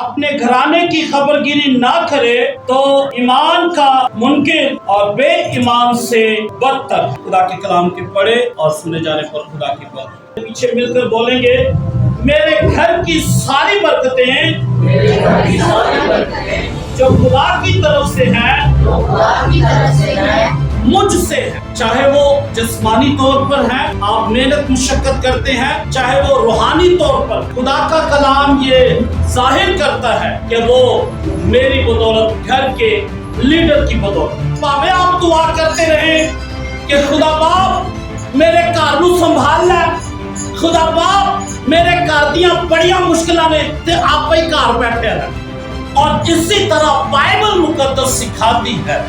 اپنے گھرانے کی خبر گیری نہ کرے تو ایمان کا منکر اور بے ایمان سے بدتر۔ خدا کے کلام کے پڑھے اور سنے جانے پر خدا کی بات پیچھے مل کر بولیں گے، میرے گھر کی ساری برکتیں جو خدا کی طرف سے ہیں مجھ سے ہے، چاہے وہ جسمانی طور پر ہے، آپ محنت مشقت کرتے ہیں، چاہے وہ روحانی طور پر۔ خدا کا کلام یہ ظاہر کرتا ہے کہ وہ میری بدولت، گھر کے لیڈر کی بدولت۔ پاوے آپ دعا کرتے رہیں کہ خدا باپ میرے گھر نوں سنبھال لے، خدا باپ میرے گھر دیاں بڑیاں مشکلاں نے تے آپ ہی گھر بیٹھے رہے۔ اور اسی طرح بائبل مقدس سکھاتی ہے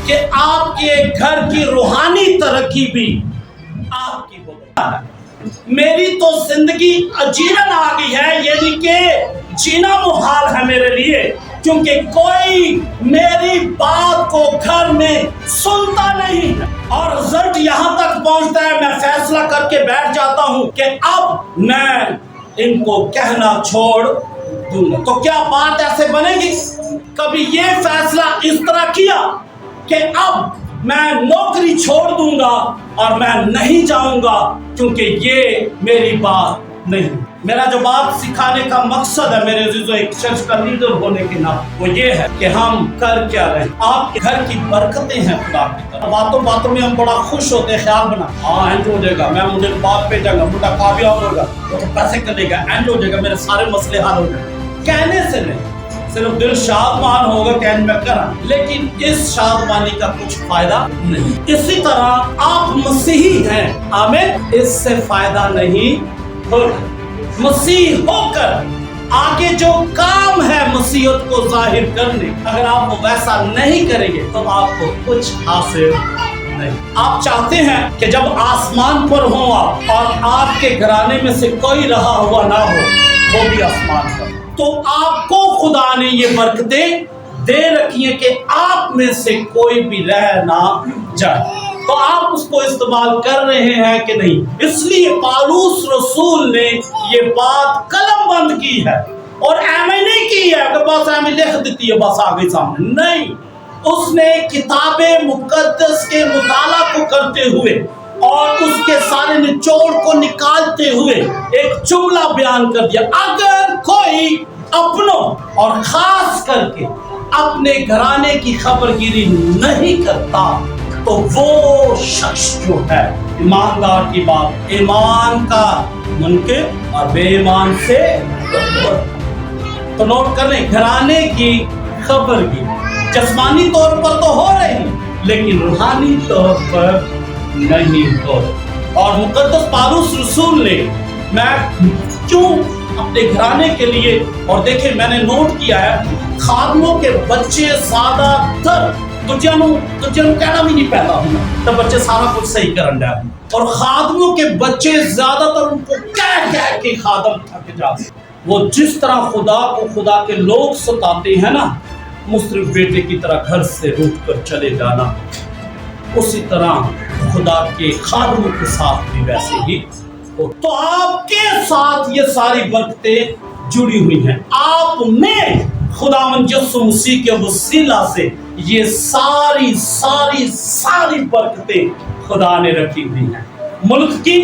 کہ آپ کے گھر کی روحانی ترقی بھی آپ کی بدولت ہے۔ میری تو زندگی اجیرن آ گئی ہے، یعنی کہ جینا محال ہے میرے لیے، کیونکہ کوئی میری بات کو گھر میں سنتا نہیں ہے۔ اور رزلٹ یہاں تک پہنچتا ہے، میں فیصلہ کر کے بیٹھ جاتا ہوں کہ اب میں ان کو کہنا چھوڑ دوں گا۔ تو کیا بات ایسے بنے گی؟ کبھی یہ فیصلہ اس طرح کیا کہ اب میں نوکری چھوڑ دوں گا اور میں نہیں جاؤں گا کیونکہ یہ میری بات نہیں۔ میرا جو بات سکھانے کا مقصد ہے میرے عزیزو، ایک چرچ کا لیڈر ہونے کے ناطے، وہ یہ ہے کہ ہم کر کیا رہے۔ آپ کے گھر کی برکتیں ہیں خدا کی طرف۔ باتوں باتوں میں ہم بڑا خوش ہوتے ہیں، خیال بنا اینڈ ہو جائے گا، میں مجھے بات پہ جاؤں گا، موٹا کامیاب ہوگا، وہ تو پیسے کرے گا، اینڈ ہو جائے گا، میرے سارے مسئلے حل ہو جائیں گے۔ کہنے سے نہیں، صرف دل شادمان ہوگا کہ میں کرا، لیکن اس شادمانی کا کچھ فائدہ نہیں۔ اسی طرح آپ مسیحی ہیں، آمین، اس سے فائدہ نہیں ہوگا۔ مسیح ہو کر آگے جو کام ہے مسیحیت کو ظاہر کرنے، اگر آپ وہ ویسا نہیں کریں گے تو آپ کو کچھ حاصل نہیں۔ آپ چاہتے ہیں کہ جب آسمان پر ہوں آپ اور آپ کے گھرانے میں سے کوئی رہا ہوا نہ ہو، وہ بھی آسمان پر، تو آپ کو خدا نے یہ برکتیں دے رکھی ہیں کہ آپ میں سے کوئی بھی رہ نہ جائے۔ تو آپ اس کو استعمال کر رہے ہیں کہ نہیں؟ اس لیے پالوس رسول نے یہ بات قلم بند کی ہے، اور ایمیں نہیں کی ہے کہ بس ایمیں لکھ دیتی ہے بس آگے سامنے، نہیں، اس نے کتاب مقدس کے مطالعہ کو کرتے ہوئے اور اس کے سارے نچوڑ کو نکالتے ہوئے ایک جملہ بیان کر دیا، اگر کوئی اپنوں اور خاص کر کے اپنے گھرانے کی خبر گیری نہیں کرتا تو وہ شخص جو ہے ایماندار کی بات، ایمان کا منکر اور بے ایمان سے بدتر۔ تو نوٹ کر لیں، گھرانے کی خبر گیری جسمانی طور پر تو ہو رہی لیکن روحانی طور پر نہیں ہو رہی۔ اور مقدس پالوس رسول نے، میں کیوں اپنے گھرانے کے لیے، اور دیکھیں میں نے نوٹ کیا ہے خادموں کے بچے زیادہ تر کہنا بھی نہیں پیدا ہونا تو بچے سارا کچھ صحیح کرن جائے، اور خادموں کے بچے زیادہ تر ان کو کہہ کے خادم تھک جاتے۔ وہ جس طرح خدا کو خدا کے لوگ ستاتے ہیں نا، مصرف بیٹے کی طرح گھر سے روٹ کر چلے جانا، اسی طرح خدا کے خادموں کے ساتھ بھی ویسے ہی ہو۔ تو آپ کے ساتھ یہ ساری برکتیں جڑی ہوئی ہیں، آپ میں خداوند یسوع مسیح کے وسیلہ سے یہ ساری برکتیں خدا نے رکھی ہوئی ہیں۔ ملک کی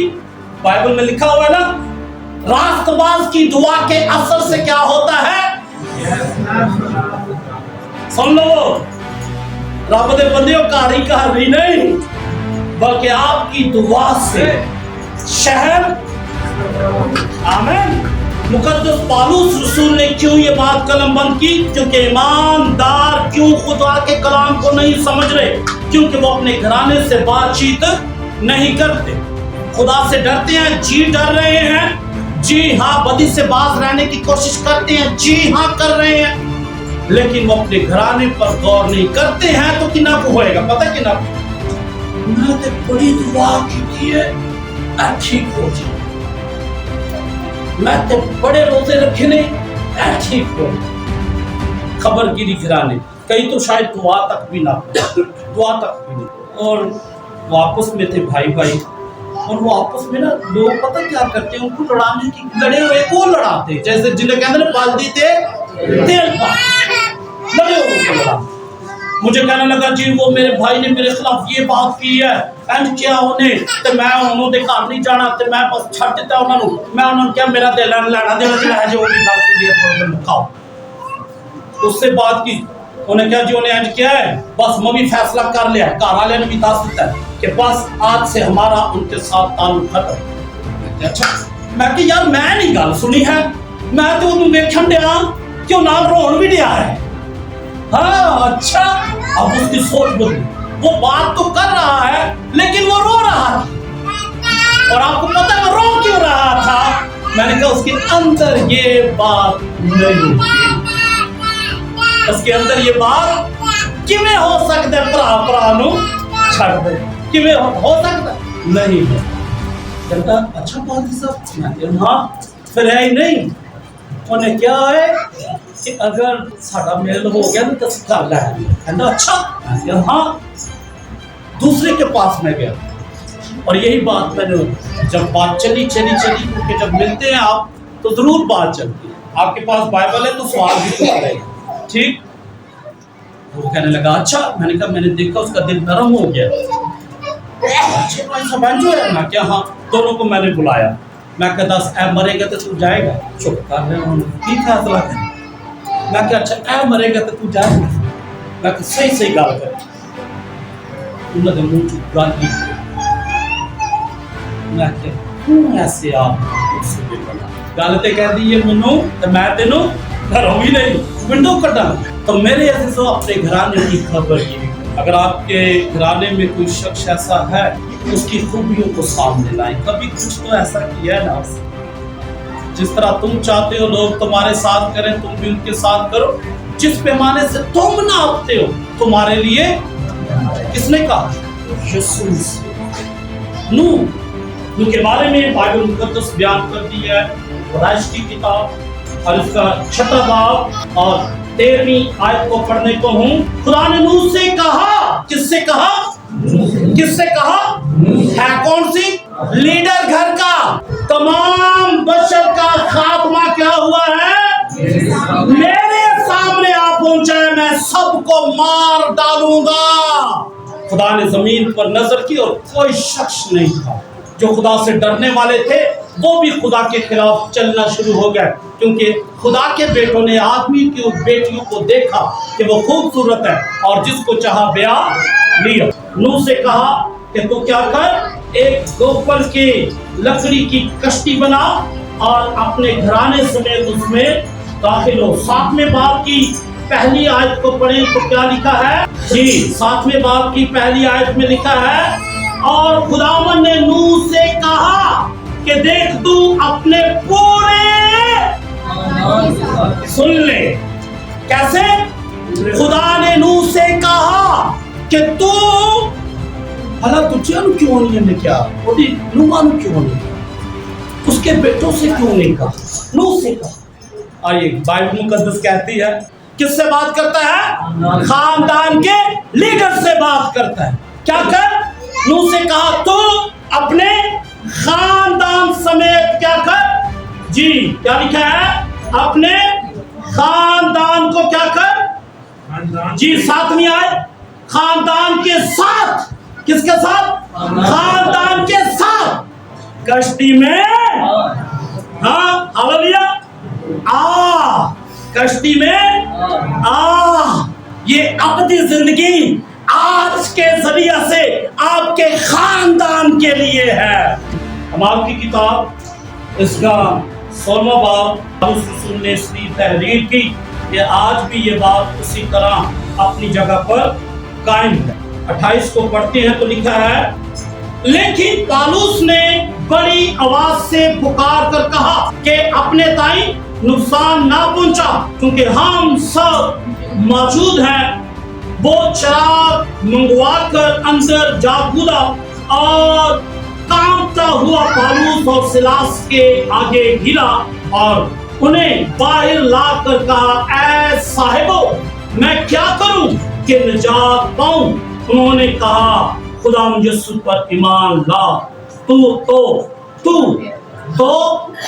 بائبل میں لکھا ہوا ہے نا، راست باز کی دعا کے اثر سے کیا ہوتا ہے؟ سن لو، رب دے بندیوں کاری نہیں، بلکہ آپ کی دعا سے شہر، آمین۔ مقدس پالوس رسول نے کیوں یہ بات قلم بند کی؟ کیونکہ ایماندار کیوں خدا کے کلام کو نہیں سمجھ رہے؟ کیونکہ وہ اپنے گھرانے سے بات چیت نہیں کرتے، خدا سے ڈرتے ہیں، جی ڈر رہے ہیں، جی ہاں بدی سے باز رہنے کی کوشش کرتے ہیں، جی ہاں کر رہے ہیں، لیکن وہ اپنے گھرانے پر غور نہیں کرتے ہیں تو کنا کو ہوئے گا؟ پتہ کنا کو؟ میں تے بڑی دعا کی ہے ٹھیک ہو جائے، میں تے بڑے روزے رکھے نے ٹھیک ہو۔ خبر گیری گھرانے، کئی تو شاید دعا تک بھی نہ، دعا تک بھی نہیں، اور وہ آپس میں تھے بھائی، اور وہ آپس میں نا لوگ پتہ کیا کرتے ہیں، ان کو لڑانے کی، لڑے ہوئے کو لڑاتے، جیسے جنہیں کہتے ہیں بالدی تیل پا لڑے ہوئے کو لڑاتے۔ مجھے کہنے لگا جی وہ میرے بھائی نے میرے خلاف یہ بات کی ہے اینڈ کیا انہیں تو میں انہوں نے گھر نہیں جانا تو میں بس چھٹ دیتا انہوں نے کیا میرا دل لینا دینا جو ہے جو وہ بھی بات کے لیے مکھاؤ اس سے بات کی انہیں کیا جی انہیں اینڈ کیا ہے بس میں بھی فیصلہ کر لیا ہے، گھر والے نے بھی دس دیتا ہے کہ بس آج سے ہمارا ان کے ساتھ تعلق ختم۔ اچھا میں کہ یار میں نہیں گل سنی ہے، میں تو انہوں دیکھن دیا کیوں نام رون بھی دیا ہے۔ ہاں اچھا اب اس کی سوچ بدلی، وہ بات تو کر رہا ہے لیکن وہ رو رہا تھا، اور آپ کو پتہ ہے وہ رو کیوں رہا تھا؟ میں نے کہا اس کے اندر یہ بات نہیں، اس کے اندر یہ بات کیویں ہو سکتا ہے پرا نو چھڑ دے، کیویں ہو سکتا نہیں ہے۔ کہتا اچھا بات صاحب میں کہا ہاں پھر ہے ہی نہیں، انہیں کیا ہے کہ اگر ساڈا میل ہو گیا تو کس کر لے کہتا اچھا میں کہا ہاں۔ دوسرے کے پاس میں گیا اور یہی بات میں نے جب بات چلی کیونکہ جب ملتے ہیں آپ تو ضرور بات چلتی ہے، آپ کے پاس بائبل ہے تو سوال بھی تو کرے گا، ٹھیک؟ وہ کہنے لگا اچھا، میں نے کہا میں نے دیکھا اس کا دل نرم ہو گیا۔ اچھا بھائی صاحب جو ہے نا کیا ہاں دونوں کو میں نے بلایا، میں کہتا اے مرے گا تو تو جائے گا، چپ کر رہے ہوں کی فیصلہ کریں، میں کہا اچھا اے مرے گا تو تو جائے گا، میں کہا صحیح گل کر انہوں نے منہ چپ گل کی، میں کہا کیوں ایسے آپ اس سے بنا گل تے کہہ دی یہ منو تو میں تینوں گھروں بھی نہیں ونڈو کٹا۔ تو میرے عزیزوں اپنے گھرانے کی خبر یہ، اگر آپ کے گھرانے میں کوئی شخص ایسا ہے اس کی خوبیوں کو سامنے لائیں، کبھی کچھ تو ایسا کیا ہے نا جس طرح تم چاہتے ہو لوگ تمہارے ساتھ کریں تم بھی ان کے ساتھ کرو، جس پیمانے سے تم ناپتے ہو تمہارے لیے کس نے کہا؟ یسوع نوح کے بارے میں بائبل مقدس بیان کر دی ہے، پیدائش کی کتاب اور اس کا 6واں باب اور 13ویں آیت کو پڑھنے کو ہوں۔ خدا نے نوح سے کہا، کس سے کہا؟ کس سے کہا؟ ہے کون سی؟ لیڈر گھر کا، تمام بشر کا خاتمہ کیا ہوا ہے؟ میرے سامنے آ پہنچا ہے، میں سب کو مار ڈالوں گا۔ خدا نے زمین پر نظر کی اور کوئی شخص نہیں تھا، جو خدا سے ڈرنے والے تھے وہ بھی خدا کے خلاف چلنا شروع ہو گئے، کیونکہ خدا کے بیٹوں نے آدمی کی بیٹیوں کو دیکھا کہ وہ خوبصورت ہے اور جس کو چاہا بیاہ لیا۔ نوح سے کہا کہ تو کیا کر، ایک گوپل کی لکڑی کی کشتی بنا اور اپنے گھرانے سمیت اس میں داخل ہو۔ 7ویں باب کی پہلی آیت کو پڑھیں تو کیا لکھا ہے؟ جی 7ویں باب کی پہلی آیت میں لکھا ہے، اور خداوند نے نوح سے کہا کہ دیکھ تو اپنے پورے، سن لے کیسے، خدا نے نوح سے کہا کہ تو بھلا تجھے کیوں نہیں نے کیا نوح کیوں نہیں، اس کے بیٹوں سے کیوں نہیں کہا، نوح سے کہا۔ آئیے بائبل مقدس کہتی ہے کس سے بات کرتا ہے؟ خاندان کے لیڈر سے بات کرتا ہے۔ کیا کر؟ نوح سے کہا تو اپنے خاندان سمیت کیا کر، جی کیا لکھا ہے؟ اپنے خاندان کو کیا کر، جی 7ویں آیت، خاندان کے ساتھ، کس کے ساتھ؟ خاندان کے ساتھ کشتی میں، ہاں ہاللویا، کشتی میں یہ ابدی زندگی آج کے ذریعہ سے آپ کے خاندان کے لیے ہے۔ ہم آپ کی کتاب اس کا 16واں باب پالوس رسول نے اس لیے تحریر کی کہ آج بھی یہ بات اسی طرح اپنی جگہ پر قائم ہے۔ 28 کو پڑھتے ہیں تو لکھا ہے، لیکن پالوس نے بڑی آواز سے پکار کر کہا کہ اپنے تائیں نقصان نہ پہنچا، کیونکہ ہم سب موجود ہیں۔ وہ چراغ منگوا کر اندر جا کودا اور کانپتا ہوا پالوس اور سلاس کے آگے گرا اور انہیں باہر لا کر کہا، اے صاحبو میں کیا کروں کہ نجات پاؤں؟ انہوں نے کہا، خدا یسوع پر ایمان لا